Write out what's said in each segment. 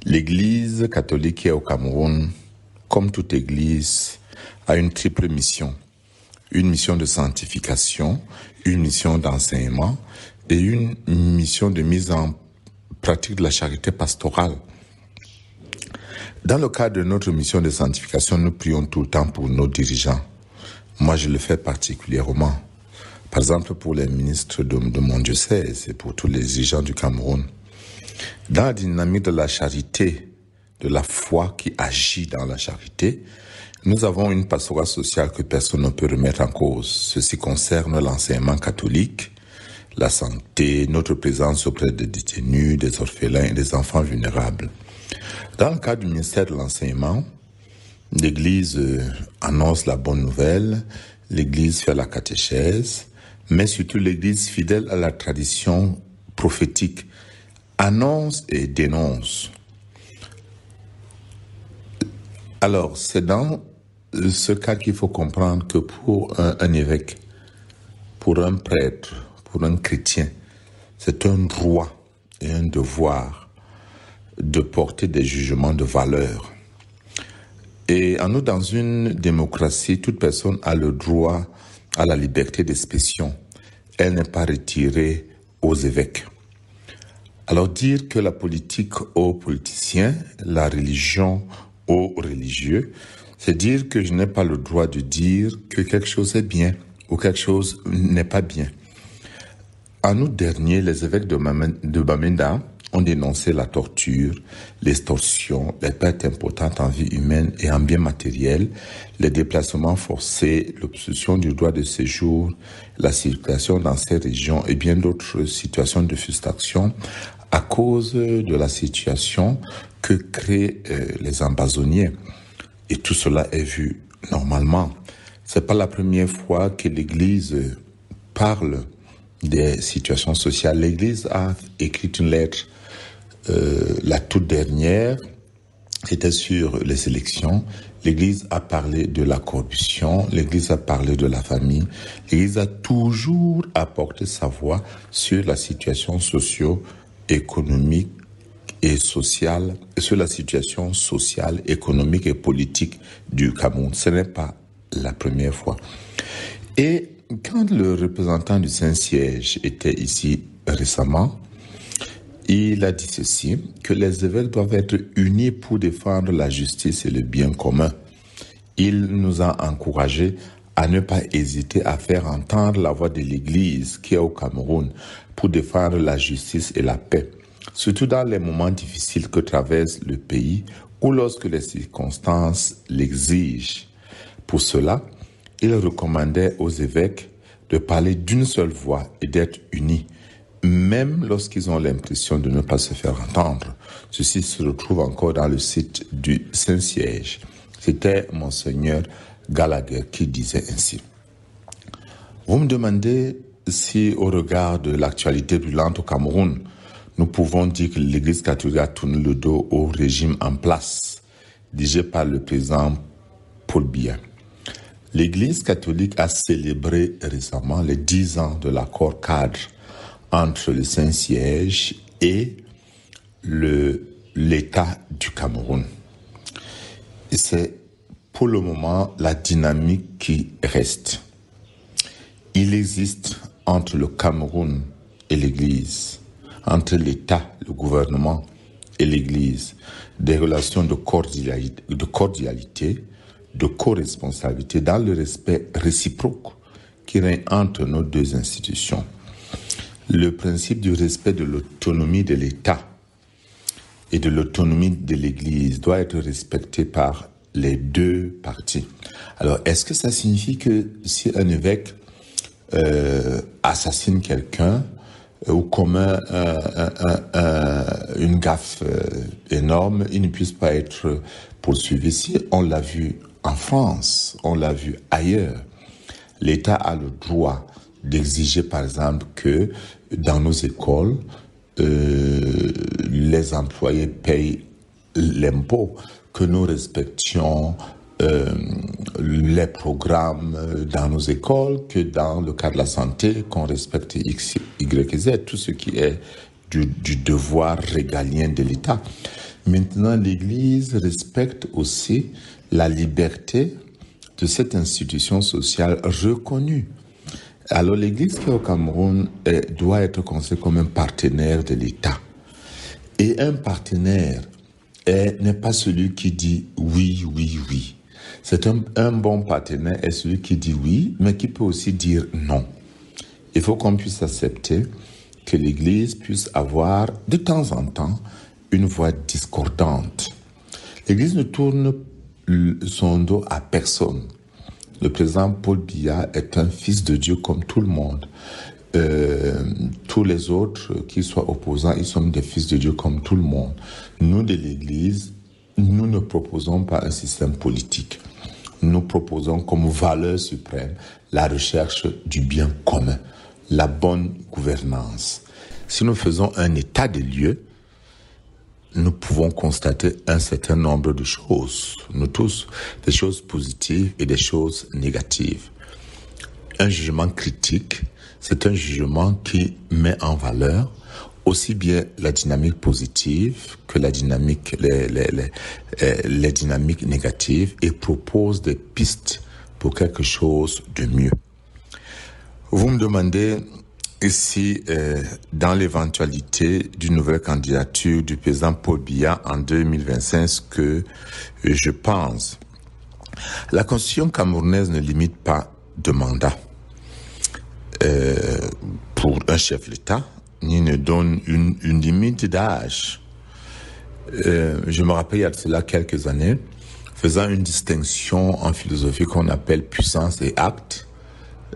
L'Église catholique qui est au Cameroun, comme toute Église, a une triple mission. Une mission de sanctification, une mission d'enseignement et une mission de mise en pratique de la charité pastorale. Dans le cadre de notre mission de sanctification, nous prions tout le temps pour nos dirigeants. Moi, je le fais particulièrement. Par exemple, pour les ministres de mon diocèse et pour tous les dirigeants du Cameroun. Dans la dynamique de la charité, de la foi qui agit dans la charité, nous avons une pastorale sociale que personne ne peut remettre en cause. Ceci concerne l'enseignement catholique, la santé, notre présence auprès des détenus, des orphelins et des enfants vulnérables. Dans le cadre du ministère de l'enseignement, l'Église annonce la bonne nouvelle, l'Église fait la catéchèse, mais surtout l'Église fidèle à la tradition prophétique annonce et dénonce. Alors, c'est dans ce cas qu'il faut comprendre que pour un évêque, pour un prêtre, pour un chrétien, c'est un droit et un devoir de porter des jugements de valeur. Et en nous, dans une démocratie, toute personne a le droit à la liberté d'expression. Elle n'est pas retirée aux évêques. Alors dire que la politique aux politiciens, la religion aux religieux, c'est dire que je n'ai pas le droit de dire que quelque chose est bien ou quelque chose n'est pas bien. En août dernier, les évêques de Bamenda ont dénoncé la torture, l'extorsion, les pertes importantes en vie humaine et en biens matériels, les déplacements forcés, l'obstruction du droit de séjour, la circulation dans ces régions et bien d'autres situations de frustration à cause de la situation que créent les ambassonniers. Et tout cela est vu normalement. C'est pas la première fois que l'Église parle des situations sociales. L'Église a écrit une lettre, la toute dernière, c'était sur les élections. L'Église a parlé de la corruption, l'Église a parlé de la famille. L'Église a toujours apporté sa voix sur la situation socio-économique et sociale, sur la situation sociale, économique et politique du Cameroun. Ce n'est pas la première fois. Et quand le représentant du Saint-Siège était ici récemment, il a dit ceci, que les évêques doivent être unis pour défendre la justice et le bien commun. Il nous a encouragés à ne pas hésiter à faire entendre la voix de l'Église qui est au Cameroun pour défendre la justice et la paix, surtout dans les moments difficiles que traverse le pays ou lorsque les circonstances l'exigent. Pour cela, il recommandait aux évêques de parler d'une seule voix et d'être unis, même lorsqu'ils ont l'impression de ne pas se faire entendre. Ceci se retrouve encore dans le site du Saint-Siège. C'était Monseigneur Gallagher qui disait ainsi. Vous me demandez si, au regard de l'actualité brûlante au Cameroun, nous pouvons dire que l'Église catholique a tourné le dos au régime en place, dirigé par le président Paul Biya. L'Église catholique a célébré récemment les 10 ans de l'accord cadre entre le Saint-Siège et l'État du Cameroun. Et c'est pour le moment la dynamique qui reste. Il existe entre le Cameroun et l'Église, entre l'État, le gouvernement et l'Église, des relations de cordialité, de co-responsabilité dans le respect réciproque qui règne entre nos deux institutions. Le principe du respect de l'autonomie de l'État et de l'autonomie de l'Église doit être respecté par les deux parties. Alors, est-ce que ça signifie que si un évêque assassine quelqu'un ou commet une gaffe énorme, il ne puisse pas être poursuivi? Si on l'a vu en France, on l'a vu ailleurs, l'État a le droit d'exiger, par exemple, que dans nos écoles, les employés payent l'impôt, que nous respections les programmes dans nos écoles, que dans le cas de la santé, qu'on respecte X, Y et Z, tout ce qui est du devoir régalien de l'État. Maintenant, l'Église respecte aussi la liberté de cette institution sociale reconnue. Alors, l'Église qui est au Cameroun doit être considérée comme un partenaire de l'État. Et un partenaire n'est pas celui qui dit oui, oui, oui. C'est un bon partenaire est celui qui dit oui, mais qui peut aussi dire non. Il faut qu'on puisse accepter que l'Église puisse avoir de temps en temps une voix discordante. L'Église ne tourne son dos à personne. Le président Paul Biya est un fils de Dieu comme tout le monde. Tous les autres, qu'ils soient opposants, ils sont des fils de Dieu comme tout le monde. Nous, de l'Église, nous ne proposons pas un système politique. Nous proposons comme valeur suprême la recherche du bien commun, la bonne gouvernance. Si nous faisons un état des lieux, nous pouvons constater un certain nombre de choses, nous tous, des choses positives et des choses négatives. Un jugement critique, c'est un jugement qui met en valeur aussi bien la dynamique positive que la dynamique, les dynamiques négatives et propose des pistes pour quelque chose de mieux. Vous me demandez ici, dans l'éventualité d'une nouvelle candidature du président Paul Biya en 2025, ce que je pense. La constitution camerounaise ne limite pas de mandat pour un chef d'État, ni ne donne une limite d'âge. Je me rappelle il y a de cela quelques années, faisant une distinction en philosophie qu'on appelle puissance et acte,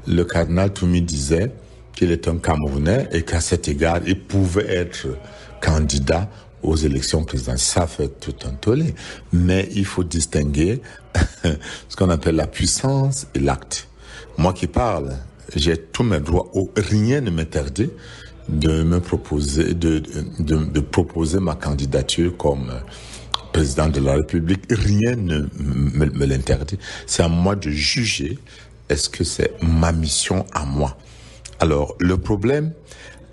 le cardinal Toumi disait qu'il est un Camerounais et qu'à cet égard, il pouvait être candidat aux élections présidentielles. Ça fait tout un tollé. Mais il faut distinguer ce qu'on appelle la puissance et l'acte. Moi qui parle, j'ai tous mes droits. Rien ne m'interdit de me proposer, de proposer ma candidature comme président de la République. Rien ne me l'interdit. C'est à moi de juger. Est-ce que c'est ma mission à moi? Alors, le problème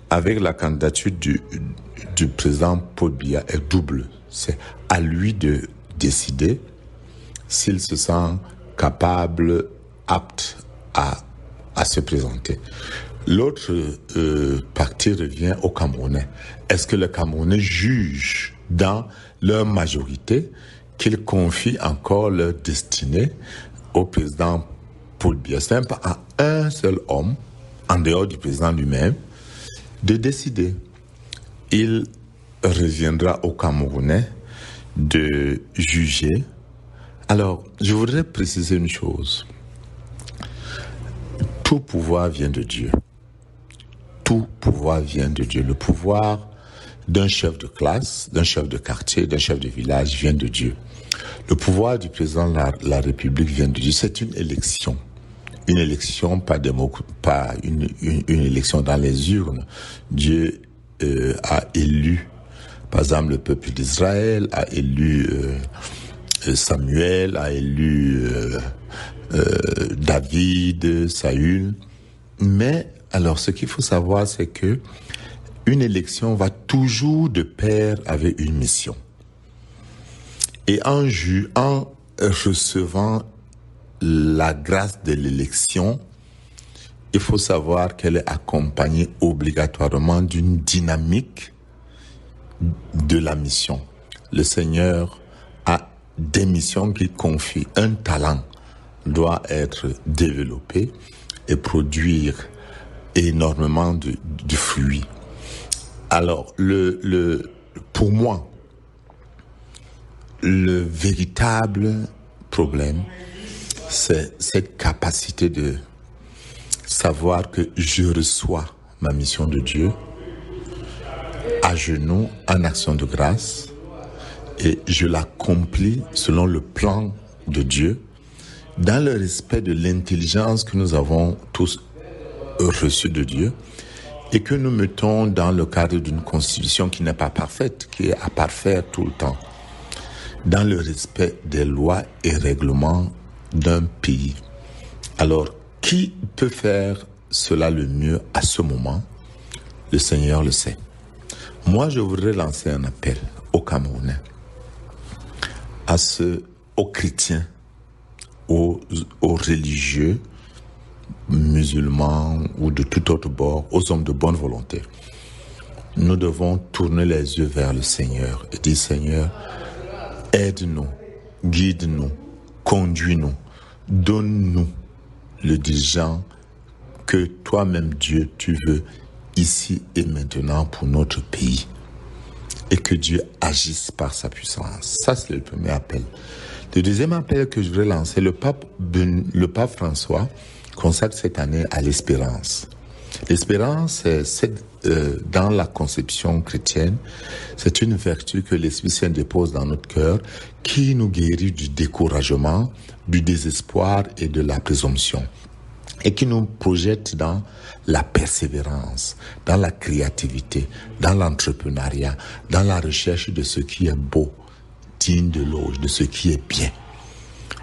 avec la candidature du président Paul Biya est double. C'est à lui de décider s'il se sent capable, apte à se présenter. L'autre partie revient aux Camerounais. Est-ce que les Camerounais jugent dans leur majorité qu'ils confient encore leur destinée au président Paul Biya? C'est pas à un seul homme, en dehors du président lui-même, de décider. Il reviendra aux Camerounais de juger. Alors, je voudrais préciser une chose. Tout pouvoir vient de Dieu. Tout pouvoir vient de Dieu. Le pouvoir d'un chef de classe, d'un chef de quartier, d'un chef de village vient de Dieu. Le pouvoir du président de la République vient de Dieu. C'est une élection. Une élection, pas une élection dans les urnes. Dieu a élu, par exemple, le peuple d'Israël, a élu Samuel, a élu David, Saül. Mais, alors, ce qu'il faut savoir, c'est que une élection va toujours de pair avec une mission. Et en recevant la grâce de l'élection, il faut savoir qu'elle est accompagnée obligatoirement d'une dynamique de la mission. Le Seigneur a des missions qu'il confie. Un talent doit être développé et produire énormément de fruits. Alors, pour moi, le véritable problème, c'est cette capacité de savoir que je reçois ma mission de Dieu à genoux, en action de grâce, et je l'accomplis selon le plan de Dieu, dans le respect de l'intelligence que nous avons tous reçue de Dieu, et que nous mettons dans le cadre d'une constitution qui n'est pas parfaite, qui est à parfaire tout le temps, dans le respect des lois et règlements d'un pays. Alors, qui peut faire cela le mieux à ce moment? Le Seigneur le sait. Moi, je voudrais lancer un appel aux Camerounais. aux chrétiens, aux religieux, musulmans ou de tout autre bord, aux hommes de bonne volonté. Nous devons tourner les yeux vers le Seigneur et dire, Seigneur, aide-nous, guide-nous, conduis-nous, donne-nous le dirigeant que toi-même, Dieu, tu veux ici et maintenant pour notre pays. Et que Dieu agisse par sa puissance. Ça, c'est le premier appel. Le deuxième appel que je voudrais lancer, le pape François consacre cette année à l'espérance. L'espérance, dans la conception chrétienne, c'est une vertu que l'Esprit Saint dépose dans notre cœur qui nous guérit du découragement, du désespoir et de la présomption. Et qui nous projette dans la persévérance, dans la créativité, dans l'entrepreneuriat, dans la recherche de ce qui est beau, digne de l'éloge, de ce qui est bien.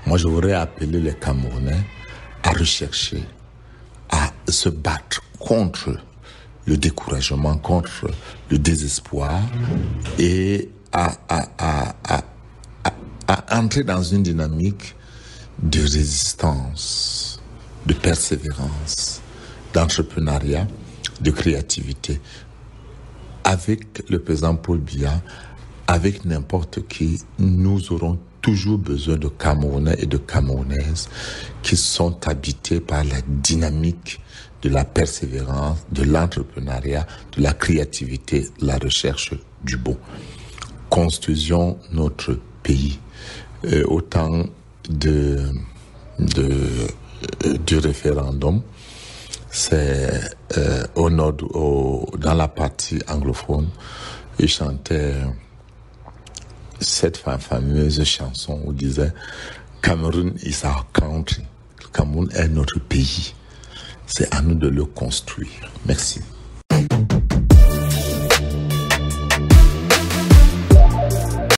Moi, je voudrais appeler les Camerounais à rechercher, à se battre contre le découragement, contre le désespoir et à entrer dans une dynamique de résistance, de persévérance, d'entrepreneuriat, de créativité. Avec le président Paul Biya, avec n'importe qui, nous aurons toujours besoin de Camerounais et de Camerounaises qui sont habités par la dynamique de la persévérance, de l'entrepreneuriat, de la créativité, de la recherche du beau. Construisons notre pays. Au temps du référendum, c'est dans la partie anglophone, ils chantaient cette fameuse chanson où disait Cameroun is our country. Le Cameroun est notre pays. C'est à nous de le construire. Merci.